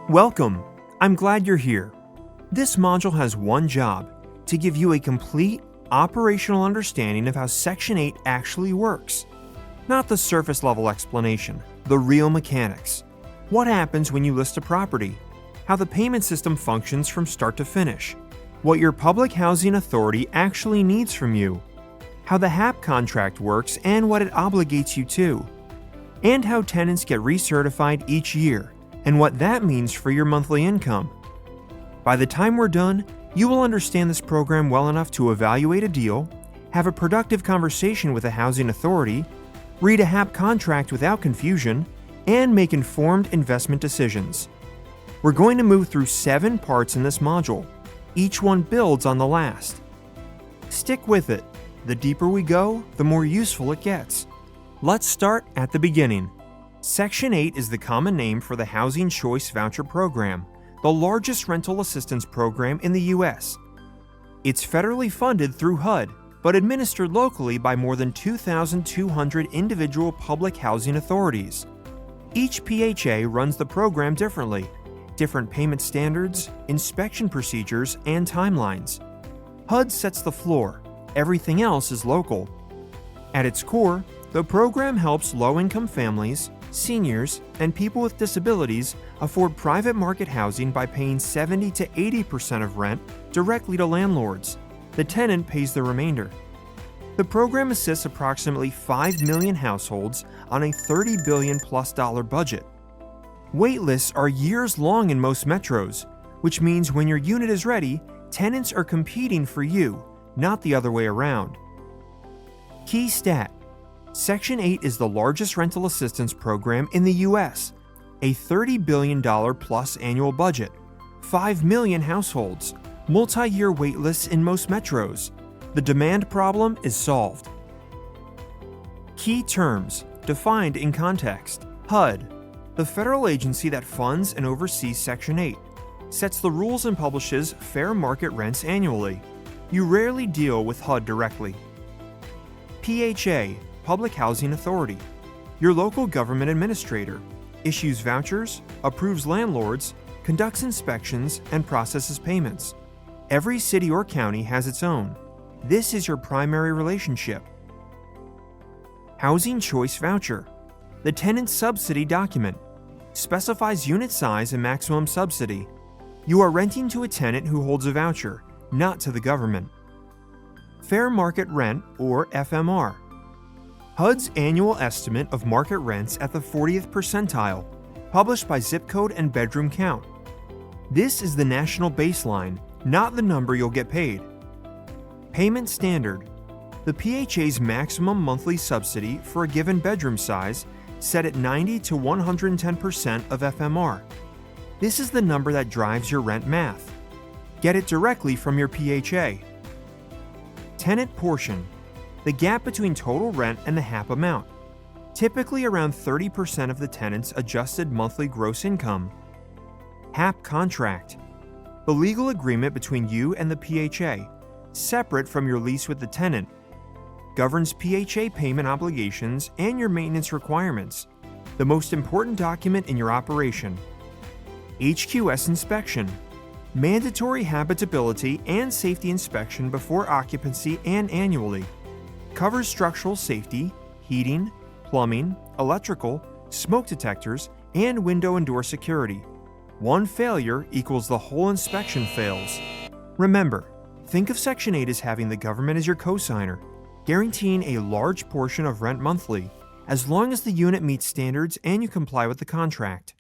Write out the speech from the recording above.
Welcome! I'm glad you're here. This module has one job: to give you a complete, operational understanding of how Section 8 actually works. Not the surface level explanation, the real mechanics. What happens when you list a property? How the payment system functions from start to finish. What your public housing authority actually needs from you. How the HAP contract works and what it obligates you to. And how tenants get recertified each year, and what that means for your monthly income. By the time we're done, you will understand this program well enough to evaluate a deal, have a productive conversation with a housing authority, read a HAP contract without confusion, and make informed investment decisions. We're going to move through 7 parts in this module. Each one builds on the last. Stick with it. The deeper we go, the more useful it gets. Let's start at the beginning. Section 8 is the common name for the Housing Choice Voucher Program, the largest rental assistance program in the U.S. It's federally funded through HUD, but administered locally by more than 2,200 individual public housing authorities. Each PHA runs the program differently, different payment standards, inspection procedures, and timelines. HUD sets the floor, everything else is local. At its core, the program helps low-income families, seniors, and people with disabilities afford private market housing by paying 70 to 80% of rent directly to landlords. The tenant pays the remainder. The program assists approximately 5 million households on a $30 billion plus budget. Wait lists are years long in most metros, which means when your unit is ready, tenants are competing for you, not the other way around. Key stat: Section 8 is the largest rental assistance program in the U.S., a $30 billion plus annual budget, 5 million households, multi-year waitlists in most metros. The demand problem is solved. Key terms, defined in context. HUD, the federal agency that funds and oversees Section 8, sets the rules and publishes fair market rents annually. You rarely deal with HUD directly. PHA, Public Housing Authority, your local government administrator, issues vouchers, approves landlords, conducts inspections, and processes payments. Every city or county has its own. This is your primary relationship. Housing Choice Voucher, the tenant subsidy document, specifies unit size and maximum subsidy. You are renting to a tenant who holds a voucher, not to the government. Fair Market Rent, or FMR, HUD's annual estimate of market rents at the 40th percentile, published by zip code and bedroom count. This is the national baseline, not the number you'll get paid. Payment Standard, the PHA's maximum monthly subsidy for a given bedroom size, set at 90 to 110% of FMR. This is the number that drives your rent math. Get it directly from your PHA. Tenant Portion, the gap between total rent and the HAP amount, typically around 30% of the tenant's adjusted monthly gross income. HAP Contract, the legal agreement between you and the PHA, separate from your lease with the tenant, governs PHA payment obligations and your maintenance requirements, the most important document in your operation. HQS Inspection, mandatory habitability and safety inspection before occupancy and annually. Covers structural safety, heating, plumbing, electrical, smoke detectors, and window and door security. One failure equals the whole inspection fails. Remember, think of Section 8 as having the government as your cosigner, guaranteeing a large portion of rent monthly, as long as the unit meets standards and you comply with the contract.